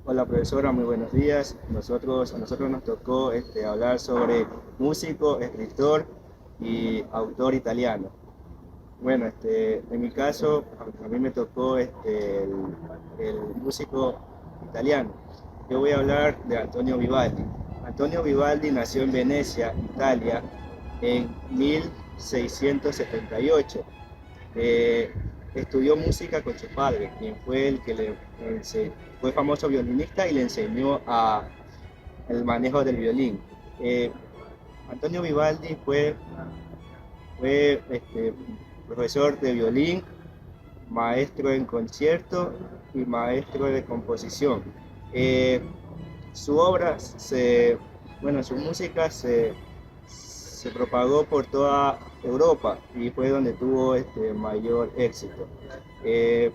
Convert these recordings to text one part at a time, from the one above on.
Hola profesora, muy buenos días. A nosotros nos tocó hablar sobre músico, escritor y autor italiano. Bueno, en mi caso, a mí me tocó el músico italiano. Yo voy a hablar de Antonio Vivaldi. Antonio Vivaldi nació en Venecia, Italia, en 1678. Eh, Estudió música con su padre, quien fue el que fue famoso violinista y le enseñó el manejo del violín. Eh, Antonio Vivaldi fue profesor de violín, maestro en concierto y maestro de composición. Eh, su obra, su música se propagó por toda Europa y fue donde tuvo mayor éxito. Eh,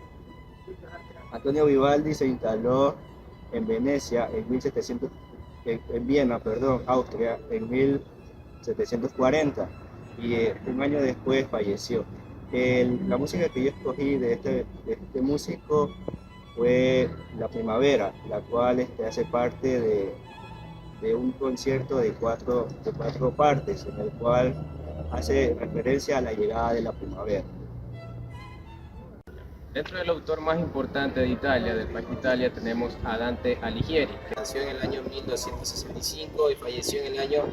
Antonio Vivaldi se instaló en Venecia en 1700, en Viena, perdón, Austria, en 1740 y un año después falleció. La música que yo escogí de este músico fue La Primavera, la cual hace parte de un concierto de cuatro partes, en el cual hace referencia a la llegada de la primavera. Dentro del autor más importante de Italia, del país de Italia, tenemos a Dante Alighieri, que nació en el año 1265 y falleció en el año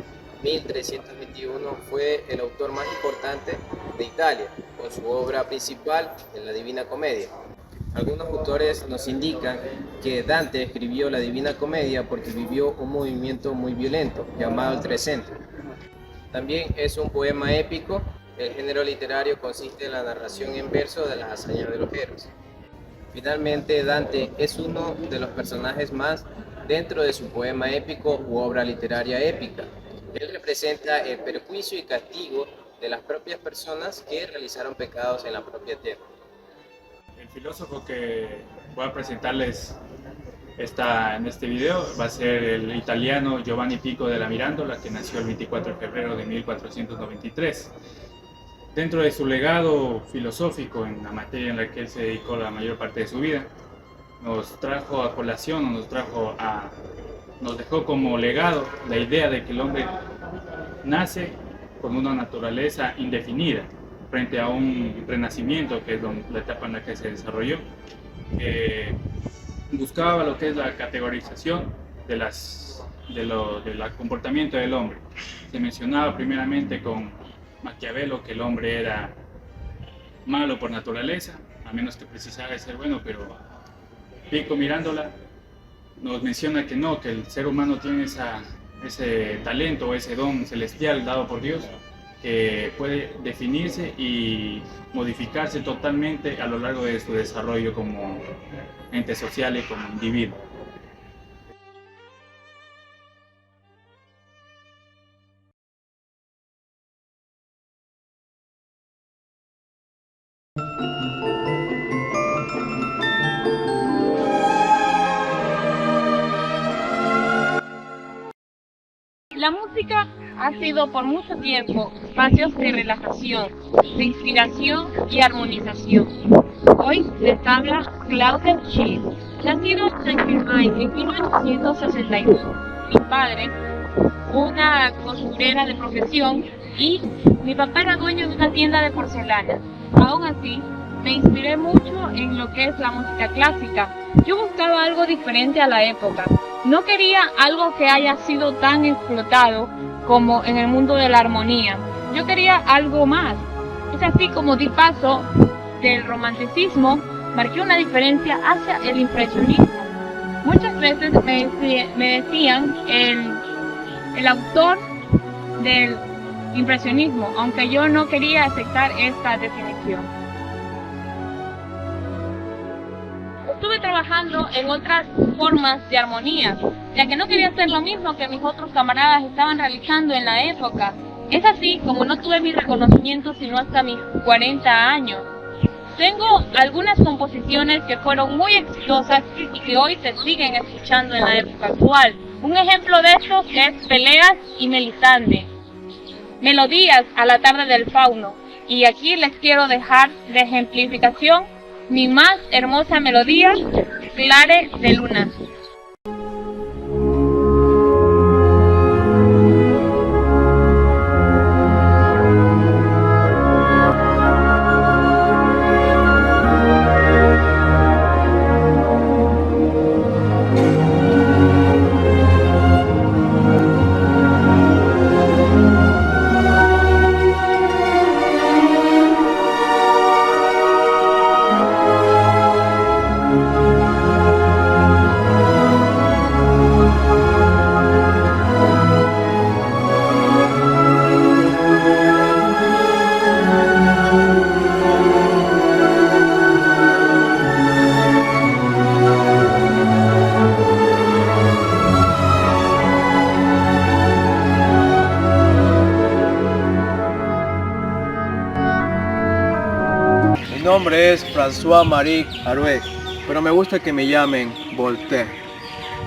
1321. Fue el autor más importante de Italia, con su obra principal en la Divina Comedia. Algunos autores nos indican que Dante escribió la Divina Comedia porque vivió un movimiento muy violento llamado el Trecento. También es un poema épico. El género literario consiste en la narración en verso de las hazañas de los héroes. Finalmente, Dante es uno de los personajes más dentro de su poema épico u obra literaria épica. Él representa el perjuicio y castigo de las propias personas que realizaron pecados en la propia tierra. El filósofo que voy a presentarles en este video va a ser el italiano Giovanni Pico della Mirandola, que nació el 24 de febrero de 1493. Dentro de su legado filosófico en la materia en la que él se dedicó la mayor parte de su vida, nos trajo a colación, nos dejó como legado la idea de que el hombre nace con una naturaleza indefinida frente a un renacimiento, que es la etapa en la que se desarrolló, que buscaba lo que es la categorización del comportamiento del hombre. Se mencionaba primeramente con Maquiavelo que el hombre era malo por naturaleza, a menos que precisara ser bueno, pero Pico Mirándola nos menciona que no, que el ser humano tiene ese talento o ese don celestial dado por Dios, que puede definirse y modificarse totalmente a lo largo de su desarrollo como ente social y como individuo. La música ha sido por mucho tiempo espacios de relajación, de inspiración y armonización. Hoy les habla Claudia Schill, nacido en Firmay en 1862. Mi padre, una costurera de profesión, y mi papá era dueño de una tienda de porcelana. Aún así, me inspiré mucho en lo que es la música clásica. Yo buscaba algo diferente a la época. No quería algo que haya sido tan explotado como en el mundo de la armonía. Yo quería algo más. Es así como di paso del romanticismo, marqué una diferencia hacia el impresionismo. Muchas veces me decían el autor del impresionismo, aunque yo no quería aceptar esta definición. Estuve trabajando en otras formas de armonía, ya que no quería hacer lo mismo que mis otros camaradas estaban realizando en la época. Es así como no tuve mi reconocimiento sino hasta mis 40 años. Tengo algunas composiciones que fueron muy exitosas y que hoy se siguen escuchando en la época actual. Un ejemplo de esto es Peleas y Melisande, Melodías a la tarde del fauno. Y aquí les quiero dejar de ejemplificación mi más hermosa melodía, Clare de Luna. nombre es François-Marie Arouet, pero me gusta que me llamen Voltaire.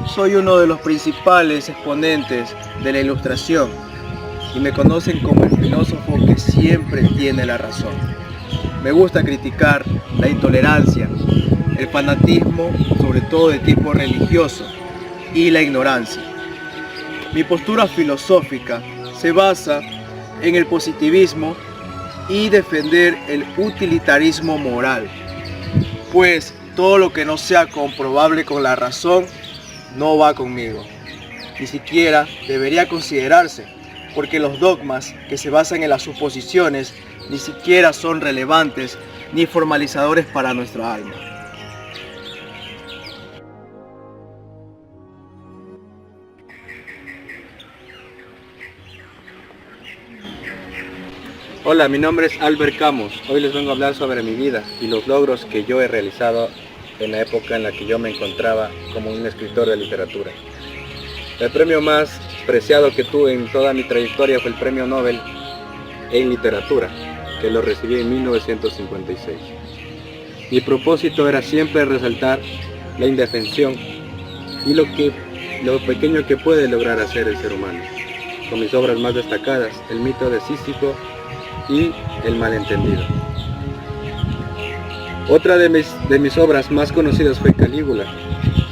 Soy uno de los principales exponentes de la Ilustración y me conocen como el filósofo que siempre tiene la razón. Me gusta criticar la intolerancia, el fanatismo, sobre todo de tipo religioso, y la ignorancia. Mi postura filosófica se basa en el positivismo y defender el utilitarismo moral, pues todo lo que no sea comprobable con la razón no va conmigo. Ni siquiera debería considerarse, porque los dogmas que se basan en las suposiciones ni siquiera son relevantes ni formalizadores para nuestra alma. Hola, mi nombre es Albert Camus. Hoy les vengo a hablar sobre mi vida y los logros que yo he realizado en la época en la que yo me encontraba como un escritor de literatura. El premio más preciado que tuve en toda mi trayectoria fue el Premio Nobel en Literatura, que lo recibí en 1956. Mi propósito era siempre resaltar la indefensión y lo pequeño que puede lograr hacer el ser humano. Con mis obras más destacadas, El mito de Sísifo y El malentendido. Otra de mis obras más conocidas fue Calígula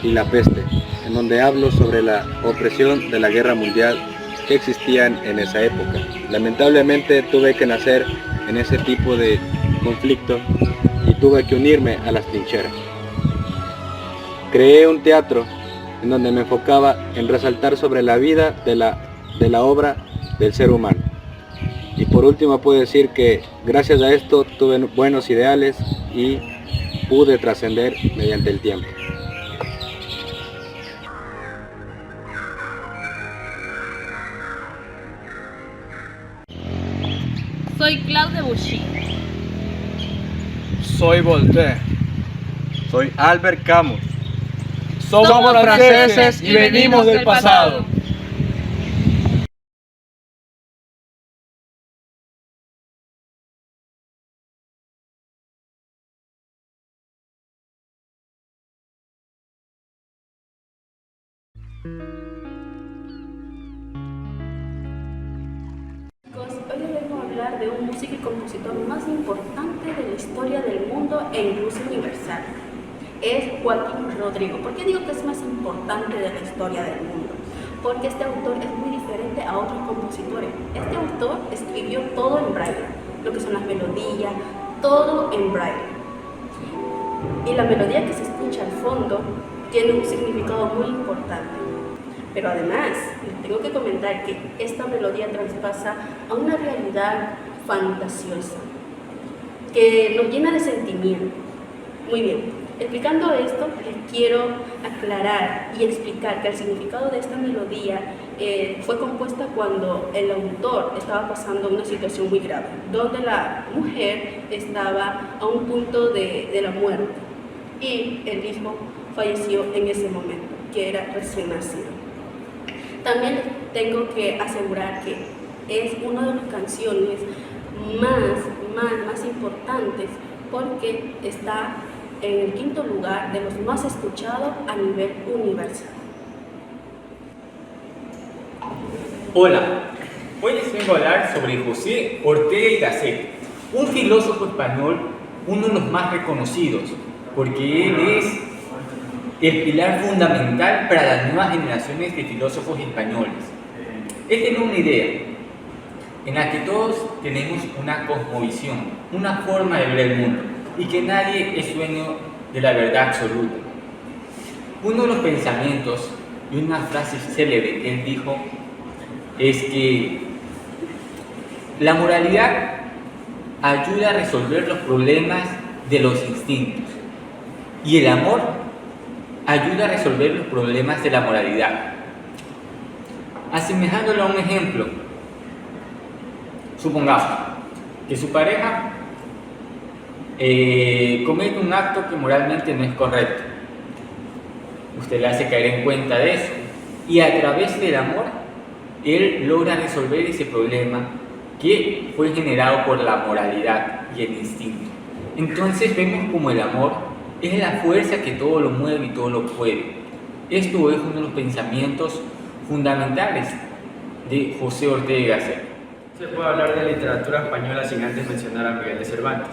y La peste, en donde hablo sobre la opresión de la guerra mundial que existían en esa época. Lamentablemente tuve que nacer en ese tipo de conflicto y tuve que unirme a las trincheras. Creé un teatro en donde me enfocaba en resaltar sobre la vida de la obra del ser humano. Y por último puedo decir que gracias a esto tuve buenos ideales y pude trascender mediante el tiempo. Soy Claude Debussy. Soy Voltaire. Soy Albert Camus. Somos franceses y venimos del pasado. Hoy les vengo a hablar de un músico y compositor más importante de la historia del mundo e incluso universal. Es Joaquín Rodrigo. ¿Por qué digo que es más importante de la historia del mundo? Porque este autor es muy diferente a otros compositores. Este autor escribió todo en braille, lo que son las melodías, todo en braille. Y la melodía que se escucha al fondo tiene un significado muy importante. Pero además, les tengo que comentar que esta melodía traspasa a una realidad fantasiosa, que nos llena de sentimiento. Muy bien, explicando esto, les quiero aclarar y explicar que el significado de esta melodía fue compuesta cuando el autor estaba pasando una situación muy grave, donde la mujer estaba a un punto de la muerte y el hijo falleció en ese momento, que era recién nacido. También tengo que asegurar que es una de las canciones más importantes porque está en el quinto lugar de los más escuchados a nivel universal. Hola, hoy les vengo a hablar sobre José Ortega y Gasset, un filósofo español, uno de los más reconocidos, porque él es el pilar fundamental para las nuevas generaciones de filósofos españoles. Él tiene una idea en la que todos tenemos una cosmovisión, una forma de ver el mundo y que nadie es dueño de la verdad absoluta. Uno de los pensamientos y una frase célebre que él dijo es que la moralidad ayuda a resolver los problemas de los instintos y el amor ayuda a resolver los problemas de la moralidad. Asemejándolo a un ejemplo, supongamos que su pareja comete un acto que moralmente no es correcto. Usted le hace caer en cuenta de eso y a través del amor, él logra resolver ese problema que fue generado por la moralidad y el instinto. Entonces vemos como el amor es la fuerza que todo lo mueve y todo lo puede. Esto es uno de los pensamientos fundamentales de José Ortega y Gasset. Se puede hablar de literatura española sin antes mencionar a Miguel de Cervantes.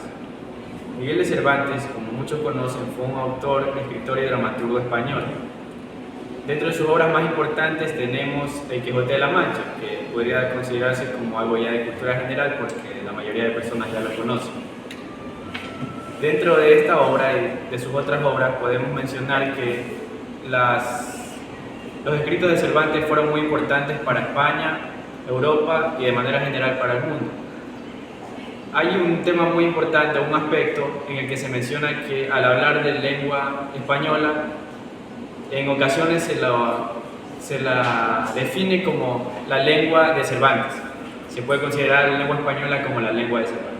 Miguel de Cervantes, como muchos conocen, fue un autor, escritor y dramaturgo español. Dentro de sus obras más importantes tenemos El Quijote de la Mancha, que podría considerarse como algo ya de cultura general porque la mayoría de personas ya lo conocen. Dentro de esta obra y de sus otras obras podemos mencionar que los escritos de Cervantes fueron muy importantes para España, Europa y de manera general para el mundo. Hay un tema muy importante, un aspecto en el que se menciona que al hablar de lengua española, en ocasiones se la define como la lengua de Cervantes. Se puede considerar la lengua española como la lengua de Cervantes.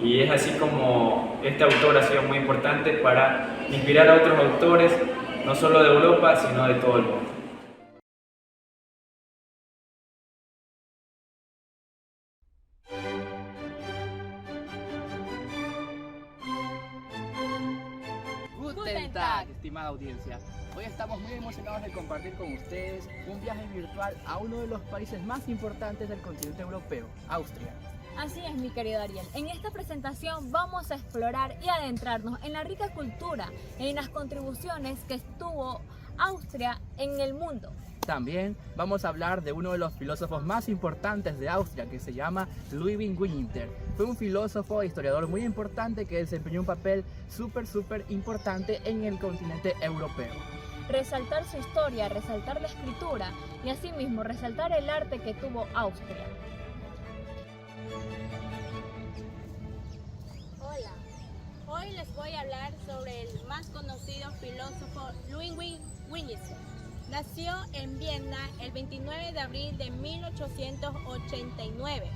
Y es así como este autor ha sido muy importante para inspirar a otros autores, no solo de Europa, sino de todo el mundo. Guten Tag, estimada audiencia. Hoy estamos muy emocionados de compartir con ustedes un viaje virtual a uno de los países más importantes del continente europeo, Austria. Así es, mi querido Ariel. En esta presentación vamos a explorar y adentrarnos en la rica cultura, en las contribuciones que tuvo Austria en el mundo. También vamos a hablar de uno de los filósofos más importantes de Austria, que se llama Ludwig Winckelmann. Fue un filósofo e historiador muy importante que desempeñó un papel súper importante en el continente europeo. Resaltar su historia, resaltar la escritura y asimismo resaltar el arte que tuvo Austria. Hola, hoy les voy a hablar sobre el más conocido filósofo Ludwig Wittgenstein. Nació en Viena el 29 de abril de 1889.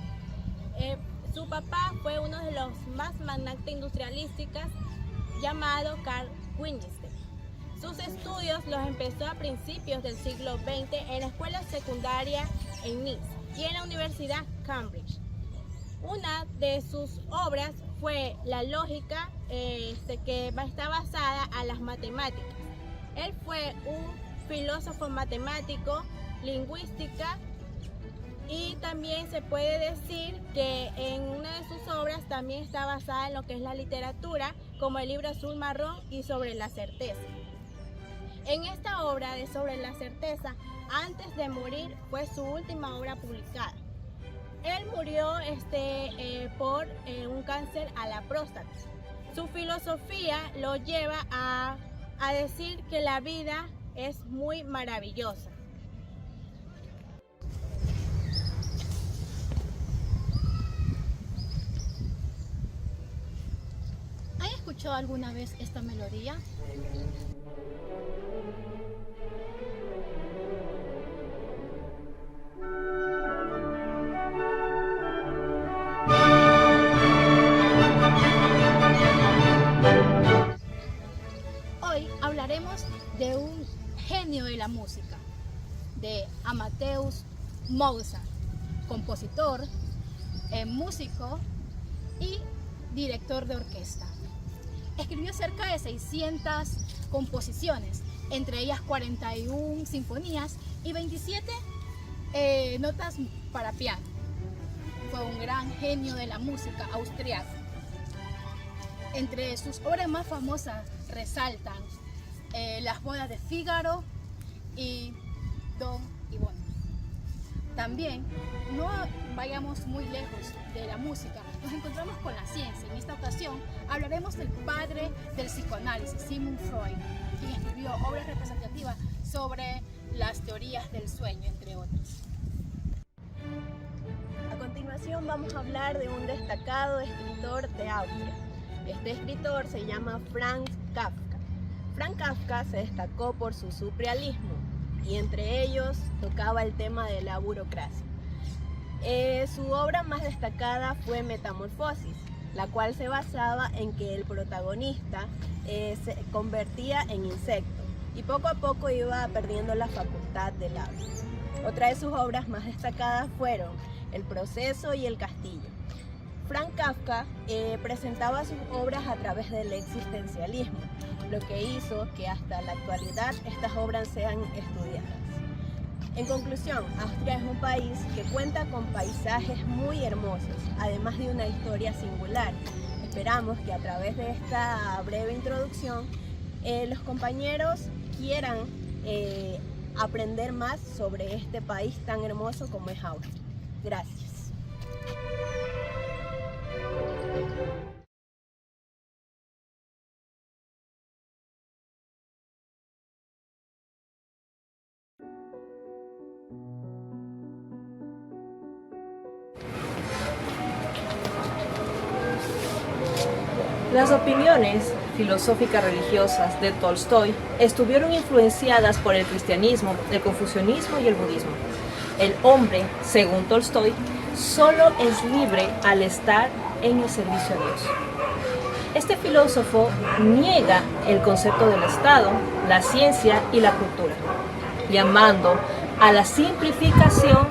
Su papá fue uno de los más magnates industrialistas llamado Carl Wittgenstein. Sus estudios los empezó a principios del siglo XX en la escuela secundaria en Nice y en la Universidad Cambridge. Una de sus obras fue la lógica que está basada a las matemáticas. Él fue un filósofo matemático, lingüística, y también se puede decir que en una de sus obras también está basada en lo que es la literatura, como el libro Azul Marrón y Sobre la Certeza. En esta obra de Sobre la Certeza, antes de morir, fue su última obra publicada. Él murió por un cáncer a la próstata. Su filosofía lo lleva a decir que la vida es muy maravillosa. ¿Han escuchado alguna vez esta melodía? Hoy hablaremos de un genio de la música, de Amadeus Mozart, compositor, músico y director de orquesta. Escribió cerca de 600 composiciones, entre ellas 41 sinfonías y 27 notas para piano. Fue un gran genio de la música austriaca. Entre sus obras más famosas resaltan Las bodas de Fígaro y Don Giovanni. También, no vayamos muy lejos de la música, nos encontramos con la ciencia. En esta ocasión hablaremos del padre del psicoanálisis, Sigmund Freud, quien escribió obras representativas sobre las teorías del sueño, entre otras. A continuación vamos a hablar de un destacado escritor de Austria. Este escritor se llama Franz Kafka. Franz Kafka se destacó por su surrealismo y entre ellos tocaba el tema de la burocracia. Su obra más destacada fue Metamorfosis, la cual se basaba en que el protagonista se convertía en insecto y poco a poco iba perdiendo la facultad del habla. Otra de sus obras más destacadas fueron El proceso y el castillo. Frank Kafka presentaba sus obras a través del existencialismo, lo que hizo que hasta la actualidad estas obras sean estudiadas. En conclusión, Austria es un país que cuenta con paisajes muy hermosos, además de una historia singular. Esperamos que a través de esta breve introducción los compañeros quieran aprender más sobre este país tan hermoso como es Austria. Gracias. Las opiniones filosóficas religiosas de Tolstói estuvieron influenciadas por el cristianismo, el confucianismo y el budismo. El hombre, según Tolstói, solo es libre al estar en el servicio a Dios. Este filósofo niega el concepto del Estado, la ciencia y la cultura, llamando a la simplificación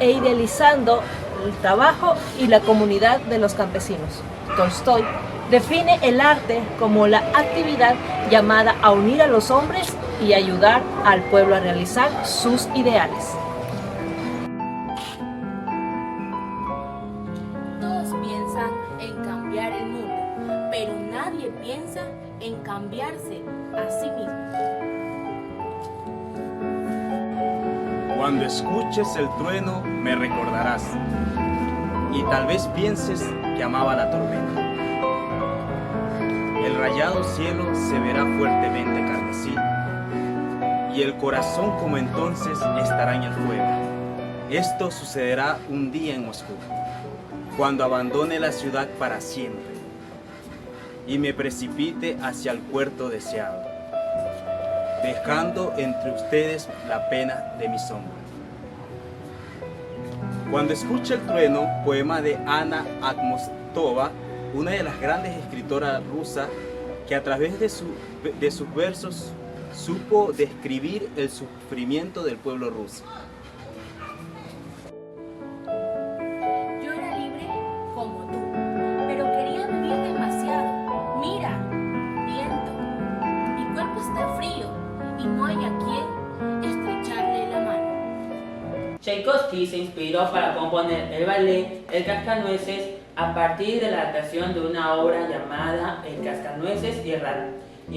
e idealizando el trabajo y la comunidad de los campesinos. Tolstói define el arte como la actividad llamada a unir a los hombres y ayudar al pueblo a realizar sus ideales. Todos piensan en cambiar el mundo, pero nadie piensa en cambiarse a sí mismo. Cuando escuches el trueno me recordarás, y tal vez pienses que amaba la tormenta. El rayado cielo se verá fuertemente carmesí, y el corazón como entonces estará en el fuego. Esto sucederá un día en Moscú, cuando abandone la ciudad para siempre, y me precipite hacia el puerto deseado, dejando entre ustedes la pena de mi sombra. Cuando escuche el trueno, poema de Anna Akhmatova, una de las grandes escritoras rusas que a través de sus versos supo describir el sufrimiento del pueblo ruso. Yo era libre como tú, pero quería vivir demasiado. Mira, viento, mi cuerpo está frío y no hay a quien estrecharle la mano. Tchaikovsky se inspiró para componer el ballet El Cascanueces a partir de la adaptación de una obra llamada El Cascanueces y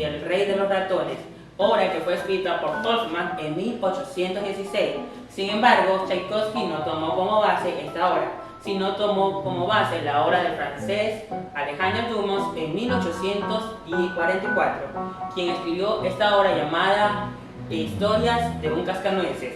el Rey de los Ratones, obra que fue escrita por Tolstoi en 1816. Sin embargo, Tchaikovsky no tomó como base esta obra, sino tomó como base la obra del francés Alejandro Dumas en 1844, quien escribió esta obra llamada Historias de un Cascanueces.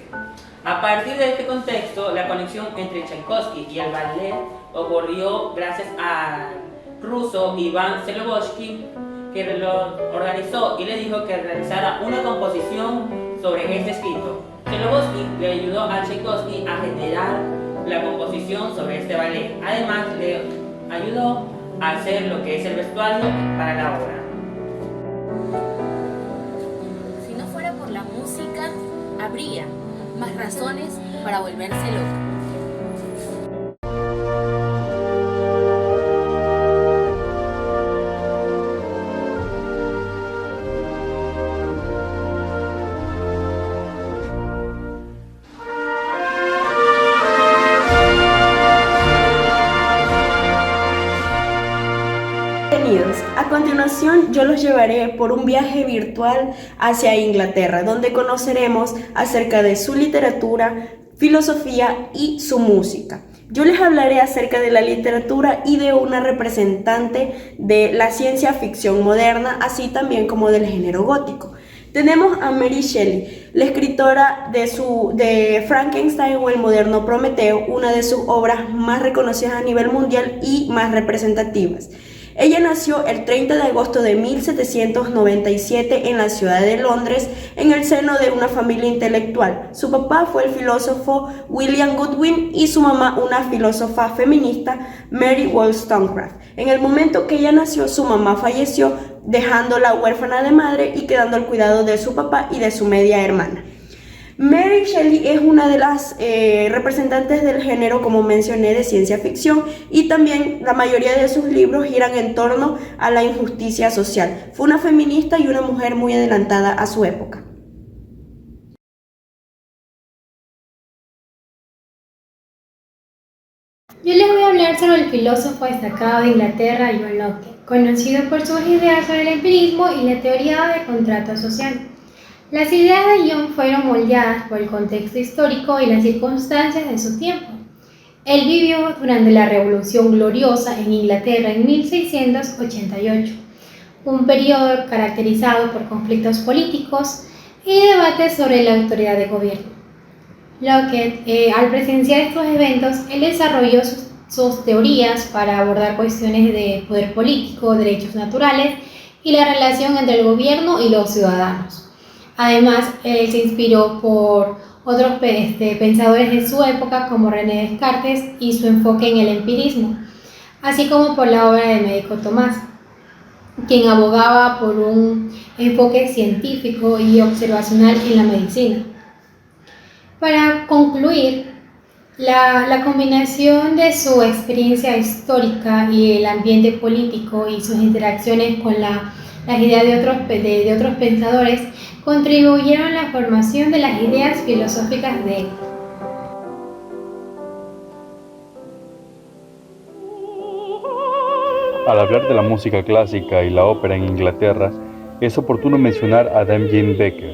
A partir de este contexto, la conexión entre Tchaikovsky y el ballet ocurrió gracias al ruso Iván Tselobotsky, que lo organizó y le dijo que realizara una composición sobre este escrito. Tselobotsky le ayudó a Tchaikovsky a generar la composición sobre este ballet. Además, le ayudó a hacer lo que es el vestuario para la obra. Si no fuera por la música, habría más razones para volverse loco. A continuación, yo los llevaré por un viaje virtual hacia Inglaterra, donde conoceremos acerca de su literatura, filosofía y su música. Yo les hablaré acerca de la literatura y de una representante de la ciencia ficción moderna, así también como del género gótico. Tenemos a Mary Shelley, la escritora de Frankenstein o el moderno Prometeo, una de sus obras más reconocidas a nivel mundial y más representativas. Ella nació el 30 de agosto de 1797 en la ciudad de Londres, en el seno de una familia intelectual. Su papá fue el filósofo William Godwin y su mamá una filósofa feminista, Mary Wollstonecraft. En el momento que ella nació, su mamá falleció, dejándola huérfana de madre y quedando al cuidado de su papá y de su media hermana. Mary Shelley es una de las representantes del género, como mencioné, de ciencia ficción, y también la mayoría de sus libros giran en torno a la injusticia social. Fue una feminista y una mujer muy adelantada a su época. Yo les voy a hablar sobre el filósofo destacado de Inglaterra, John Locke, conocido por sus ideas sobre el empirismo y la teoría del contrato social. Las ideas de John fueron moldeadas por el contexto histórico y las circunstancias de su tiempo. Él vivió durante la Revolución Gloriosa en Inglaterra en 1688, un periodo caracterizado por conflictos políticos y debates sobre la autoridad de gobierno. Locke, al presenciar estos eventos, él desarrolló sus teorías para abordar cuestiones de poder político, derechos naturales y la relación entre el gobierno y los ciudadanos. Además, él se inspiró por otros pensadores de su época como René Descartes y su enfoque en el empirismo, así como por la obra de Médico Tomás, quien abogaba por un enfoque científico y observacional en la medicina. Para concluir, la combinación de su experiencia histórica y el ambiente político y sus interacciones con las ideas de otros pensadores contribuyeron a la formación de las ideas filosóficas de él. Al hablar de la música clásica y la ópera en Inglaterra, es oportuno mencionar a Dame Jean Becker,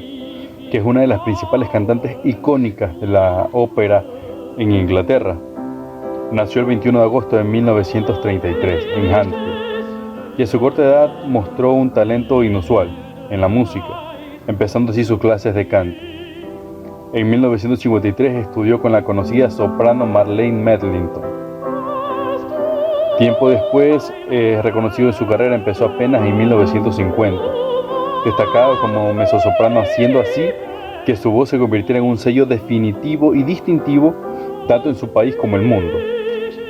que es una de las principales cantantes icónicas de la ópera en Inglaterra. Nació el 21 de agosto de 1933 en Hampshire y a su corta edad mostró un talento inusual en la música, empezando así sus clases de canto. En 1953 estudió con la conocida soprano Marlene Medlington. Tiempo después, reconocido en su carrera, empezó apenas en 1950, destacado como mezzosoprano, haciendo así que su voz se convirtiera en un sello definitivo y distintivo tanto en su país como en el mundo,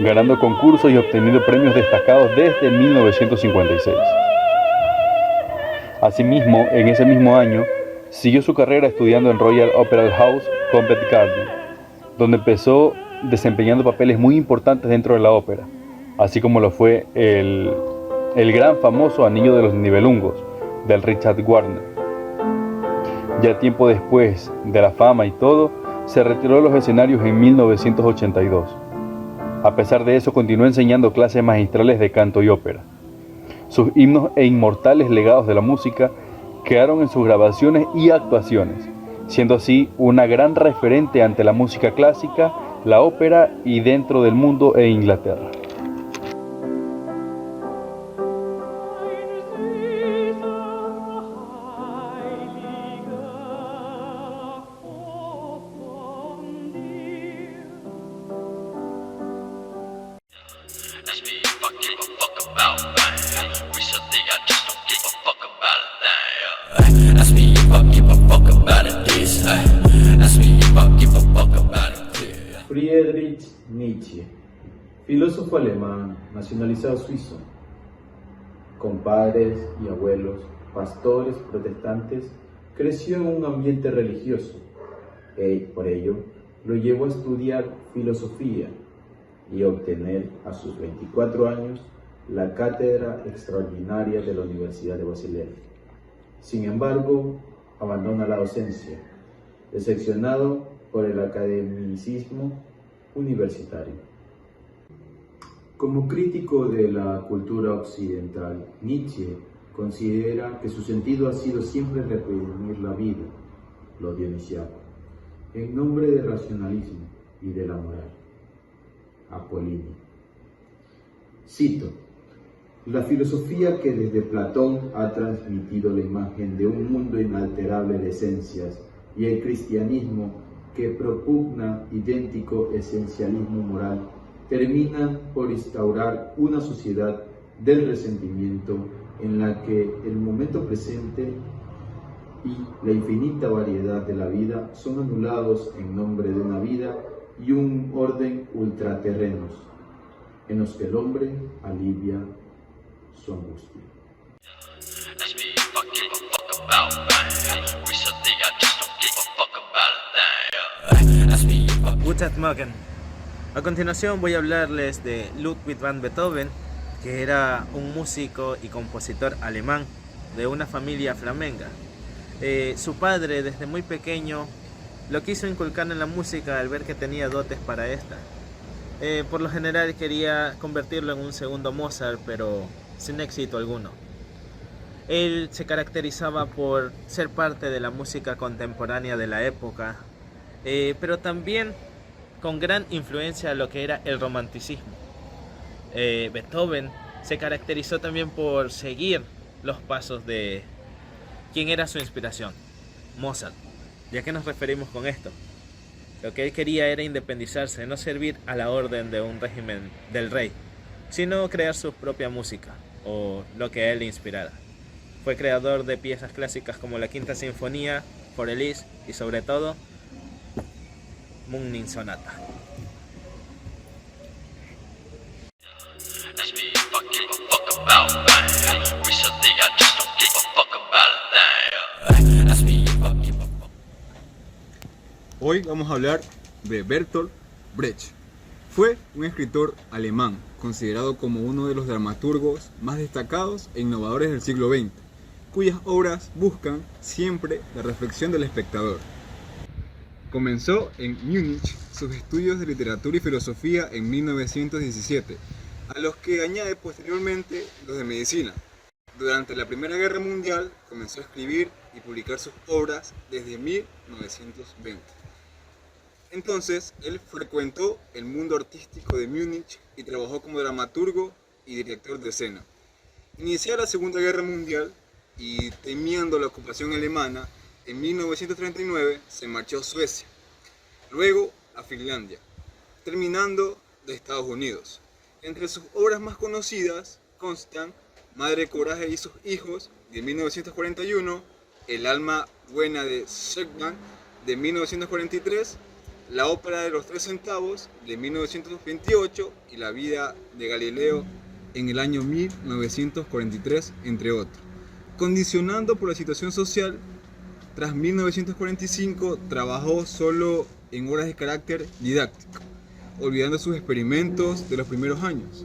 ganando concursos y obteniendo premios destacados desde 1956. Asimismo, en ese mismo año, siguió su carrera estudiando en Royal Opera House, Covent Garden, donde empezó desempeñando papeles muy importantes dentro de la ópera, así como lo fue el gran famoso Anillo de los Nibelungos, del Richard Wagner. Ya tiempo después de la fama y todo, se retiró de los escenarios en 1982. A pesar de eso, continuó enseñando clases magistrales de canto y ópera. Sus himnos e inmortales legados de la música quedaron en sus grabaciones y actuaciones, siendo así una gran referente ante la música clásica, la ópera y dentro del mundo e Inglaterra. Friedrich Nietzsche, filósofo alemán, nacionalizado suizo, con padres y abuelos, pastores protestantes, creció en un ambiente religioso. Por ello, lo llevó a estudiar filosofía y a obtener a sus 24 años la cátedra extraordinaria de la Universidad de Basilea. Sin embargo, abandona la docencia, decepcionado por el academicismo universitario. Como crítico de la cultura occidental, Nietzsche considera que su sentido ha sido siempre reprimir la vida, lo dionisiaco, en nombre del racionalismo y de la moral. Apolíneo. Cito: la filosofía que desde Platón ha transmitido la imagen de un mundo inalterable de esencias y el cristianismo que propugna idéntico esencialismo moral termina por instaurar una sociedad del resentimiento en la que el momento presente y la infinita variedad de la vida son anulados en nombre de una vida y un orden ultraterrenos, en los que el hombre alivia su angustia. Recently I just don't give a fuck about a thing. Guten Morgen. A continuación voy a hablarles de Ludwig van Beethoven, que era un músico y compositor alemán de una familia flamenca. Su padre desde muy pequeño lo quiso inculcar en la música al ver que tenía dotes para esta. Por lo general quería convertirlo en un segundo Mozart, pero sin éxito alguno. Él se caracterizaba por ser parte de la música contemporánea de la época, pero también con gran influencia a lo que era el romanticismo. Beethoven se caracterizó también por seguir los pasos de quien era su inspiración, Mozart. ¿Y a qué nos referimos con esto? Lo que él quería era independizarse, no servir a la orden de un régimen del rey, sino crear su propia música, o lo que a él le inspirara. Fue creador de piezas clásicas como la Quinta Sinfonía, For Elise y sobre todo, Morning Sonata. Hoy vamos a hablar de Bertolt Brecht. Fue un escritor alemán, considerado como uno de los dramaturgos más destacados e innovadores del siglo XX, cuyas obras buscan siempre la reflexión del espectador. Comenzó en Múnich sus estudios de literatura y filosofía en 1917, a los que añade posteriormente los de medicina. Durante la Primera Guerra Mundial comenzó a escribir y publicar sus obras desde 1920. Entonces, él frecuentó el mundo artístico de Múnich y trabajó como dramaturgo y director de escena. Iniciada la Segunda Guerra Mundial y temiendo la ocupación alemana, en 1939 se marchó a Suecia, luego a Finlandia, terminando de Estados Unidos. Entre sus obras más conocidas constan Madre Coraje y sus hijos, de 1941, El alma buena de Shakespeare, de 1943, La ópera de los 3 centavos, de 1928, y La vida de Galileo, en el año 1943, entre otros. Condicionando por la situación social, tras 1945 trabajó solo en obras de carácter didáctico, olvidando sus experimentos de los primeros años.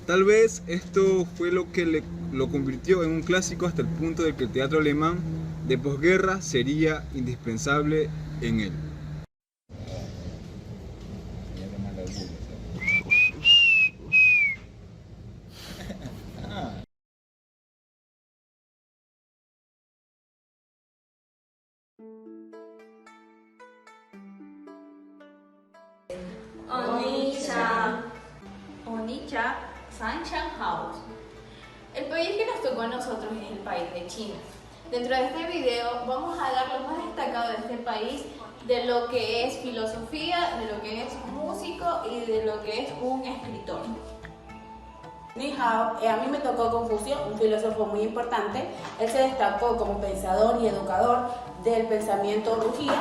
Tal vez esto fue lo que lo convirtió en un clásico hasta el punto de que el teatro alemán de posguerra sería indispensable en él. Onitsha, Sunshine House. El país que nos tocó a nosotros es el país de China. Dentro de este video vamos a dar lo más destacado de este país, de lo que es filosofía, de lo que es músico y de lo que es un escritor. Ni Hao, a mí me tocó Confucio, un filósofo muy importante. Él se destacó como pensador y educador del pensamiento Rujia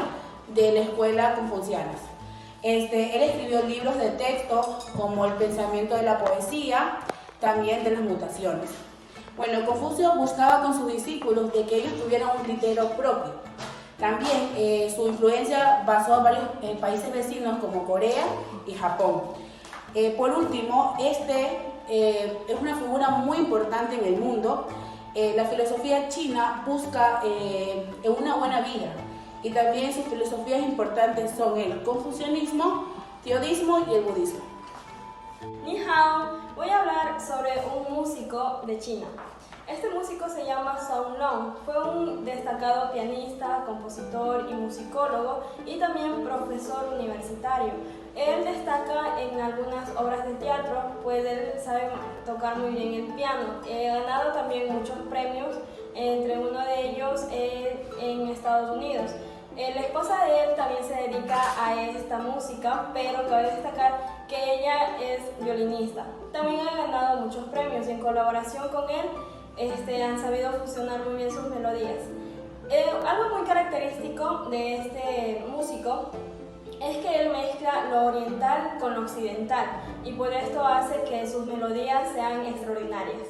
de la escuela confuciana. Él escribió libros de texto como El pensamiento de la poesía, también de las mutaciones. Bueno, Confucio buscaba con sus discípulos de que ellos tuvieran un criterio propio. También su influencia basó a varios países vecinos como Corea y Japón. Por último, es una figura muy importante en el mundo. La filosofía china busca una buena vida. Y también sus filosofías importantes son el confucianismo, teodismo y el budismo. Ni hao, voy a hablar sobre un músico de China. Este músico se llama Song Long, fue un destacado pianista, compositor y musicólogo y también profesor universitario. Él destaca en algunas obras de teatro, pues él sabe tocar muy bien el piano. Ha ganado también muchos premios, entre uno de ellos en Estados Unidos. La esposa de él también se dedica a esta música, pero cabe destacar que ella es violinista. También ha ganado muchos premios y en colaboración con él han sabido fusionar muy bien sus melodías. Algo muy característico de este músico es que él mezcla lo oriental con lo occidental y por esto hace que sus melodías sean extraordinarias.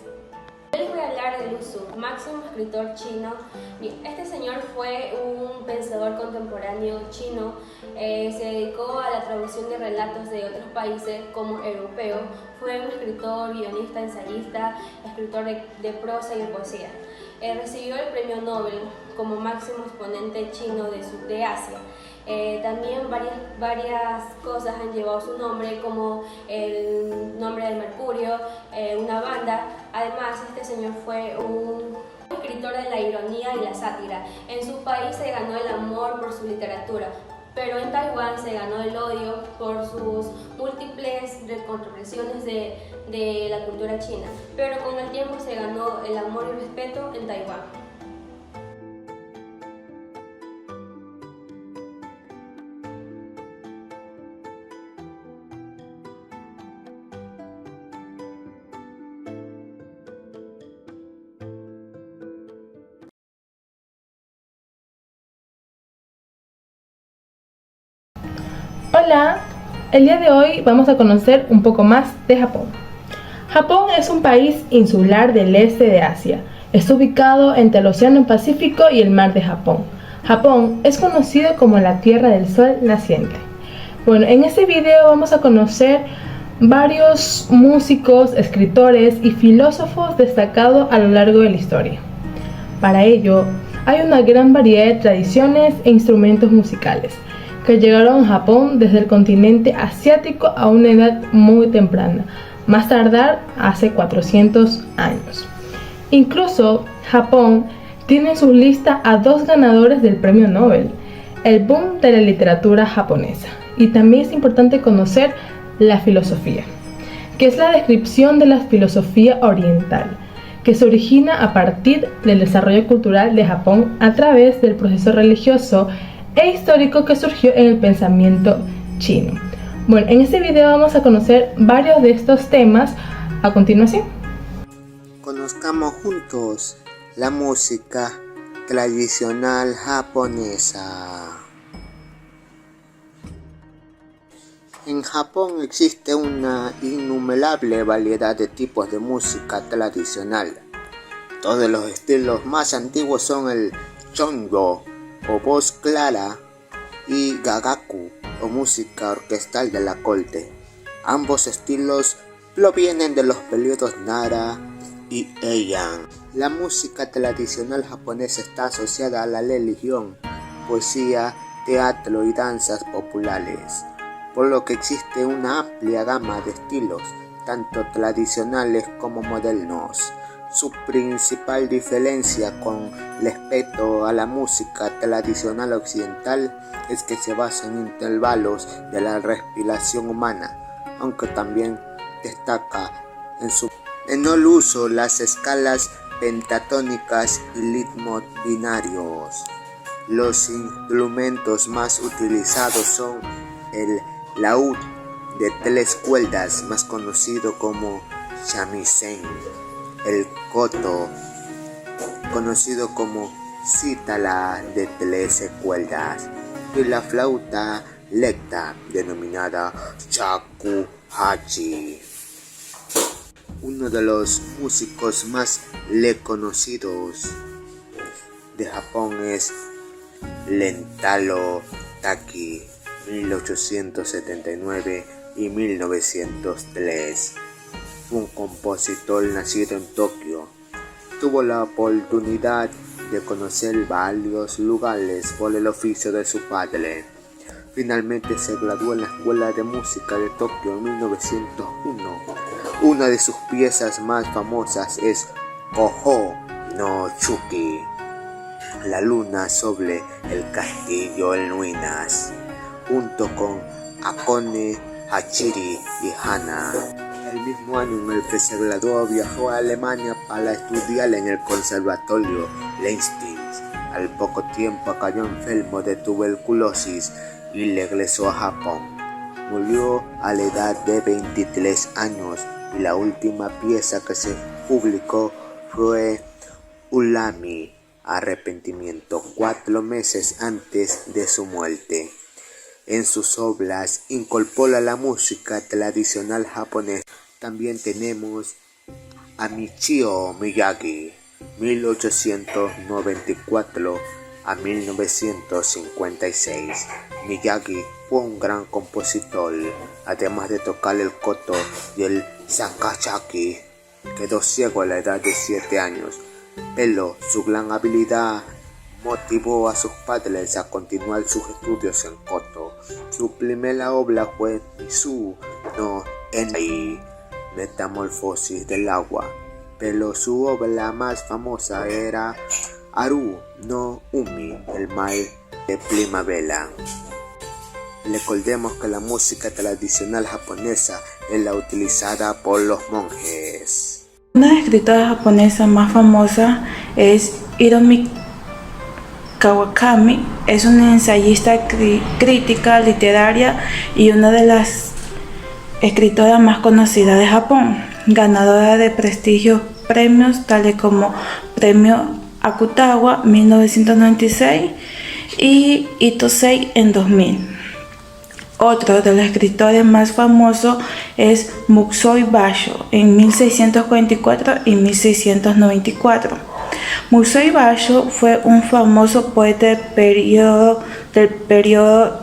Les voy a hablar de Lu Xun, máximo escritor chino. Este señor fue un pensador contemporáneo chino. Se dedicó a la traducción de relatos de otros países como europeos. Fue un escritor, guionista, ensayista, escritor de prosa y de poesía. Recibió el premio Nobel como máximo exponente chino de Asia. También varias cosas han llevado su nombre, como el nombre del Mercurio, una banda. Además, este señor fue un escritor de la ironía y la sátira. En su país se ganó el amor por su literatura, pero en Taiwán se ganó el odio por sus múltiples reconstrucciones de la cultura china. Pero con el tiempo se ganó el amor y respeto en Taiwán. Hola, el día de hoy vamos a conocer un poco más de Japón. Japón es un país insular del este de Asia. Está ubicado entre el Océano Pacífico y el Mar de Japón. Japón es conocido como la Tierra del Sol Naciente. Bueno, en este video vamos a conocer varios músicos, escritores y filósofos destacados a lo largo de la historia. Para ello, hay una gran variedad de tradiciones e instrumentos musicales que llegaron a Japón desde el continente asiático a una edad muy temprana, más tardar hace 400 años. Incluso Japón tiene en su lista a 2 ganadores del premio Nobel, el boom de la literatura japonesa. Y también es importante conocer la filosofía, que es la descripción de la filosofía oriental, que se origina a partir del desarrollo cultural de Japón a través del proceso religioso e histórico que surgió en el pensamiento chino. Bueno, en este video vamos a conocer varios de estos temas a continuación. Conozcamos juntos la música tradicional japonesa. En Japón existe una innumerable variedad de tipos de música tradicional. Todos los estilos más antiguos son el chongo, o voz clara, y gagaku, o música orquestal de la corte. Ambos estilos provienen de los periodos Nara y Heian. La música tradicional japonesa está asociada a la religión, poesía, teatro y danzas populares, por lo que existe una amplia gama de estilos, tanto tradicionales como modernos. Su principal diferencia con respecto a la música tradicional occidental es que se basa en intervalos de la respiración humana, aunque también destaca en el uso las escalas pentatónicas y ritmos binarios. Los instrumentos más utilizados son el laúd de 3 cuerdas, más conocido como shamisen, el koto, conocido como cítara de 13 cuerdas, y la flauta recta, denominada shakuhachi. Uno de los músicos más reconocidos de Japón es Rentaro Taki, 1879 y 1903. Un compositor nacido en Tokio. Tuvo la oportunidad de conocer varios lugares por el oficio de su padre. Finalmente se graduó en la Escuela de Música de Tokio en 1901. Una de sus piezas más famosas es Koho no Chuki, la luna sobre el castillo en ruinas, junto con Akone, Hachiri y Hana. El mismo año en el que se graduó, viajó a Alemania para estudiar en el Conservatorio Leipzig. Al poco tiempo cayó enfermo de tuberculosis y regresó a Japón. Murió a la edad de 23 años y la última pieza que se publicó fue Ulami, Arrepentimiento, 4 meses antes de su muerte. En sus obras incorpora la música tradicional japonesa. También tenemos Michio Miyagi, 1894 a 1956. Miyagi fue un gran compositor, además de tocar el koto y el shakuhachi. Quedó ciego a la edad de 7 años, pero su gran habilidad motivó a sus padres a continuar sus estudios en koto. Su primera obra fue Misu no Enai, Metamorfosis del agua, pero su obra más famosa era Haru no Umi, el mar de primavera. Recordemos que la música tradicional japonesa es la utilizada por los monjes. Una escritora japonesa más famosa es Hiromi Kawakami. Es una ensayista crítica literaria y una de las escritoras más conocidas de Japón, ganadora de prestigiosos premios tales como Premio Akutagawa 1996 y Itosei en 2000. Otro de los escritores más famosos es Musou Basho en 1644 y 1694. Musou Basho fue un famoso poeta del periodo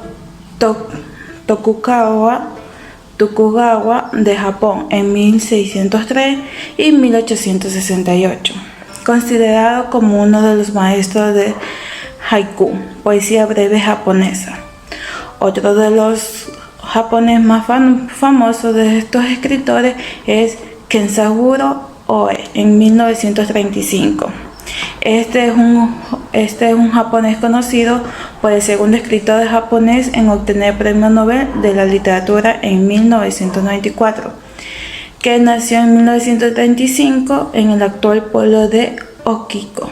Tokugawa de Japón en 1603 y 1868, considerado como uno de los maestros de haiku, poesía breve japonesa. Otro de los japoneses más famosos de estos escritores es Kenzaburo Oe en 1935. Este es un japonés conocido por el segundo escritor japonés en obtener el Premio Nobel de la Literatura en 1994, que nació en 1935 en el actual pueblo de Ochiko,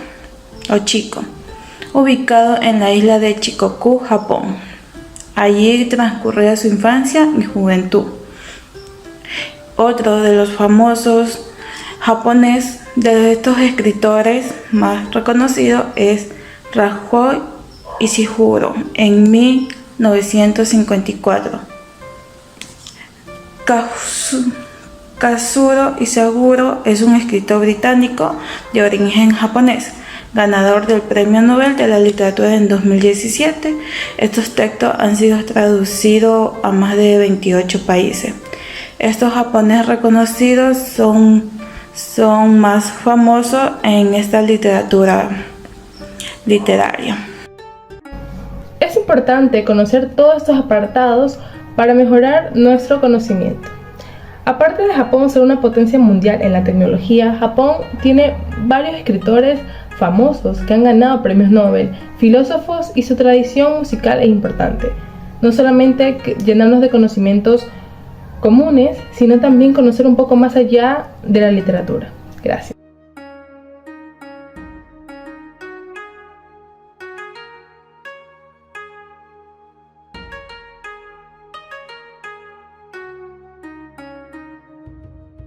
ubicado en la isla de Shikoku, Japón. Allí transcurría su infancia y juventud. Otro de los famosos japoneses de estos escritores más reconocidos es Rajoi Ishiguro en 1954. Kazuro Ishiguro es un escritor británico de origen japonés, ganador del Premio Nobel de la Literatura en 2017. Estos textos han sido traducidos a más de 28 países. Estos japoneses reconocidos son más famosos en esta literatura literaria. Es importante conocer todos estos apartados para mejorar nuestro conocimiento. Aparte de Japón ser una potencia mundial en la tecnología, Japón tiene varios escritores famosos que han ganado premios Nobel, filósofos, y su tradición musical es importante. No solamente llenarnos de conocimientos comunes, sino también conocer un poco más allá de la literatura. Gracias.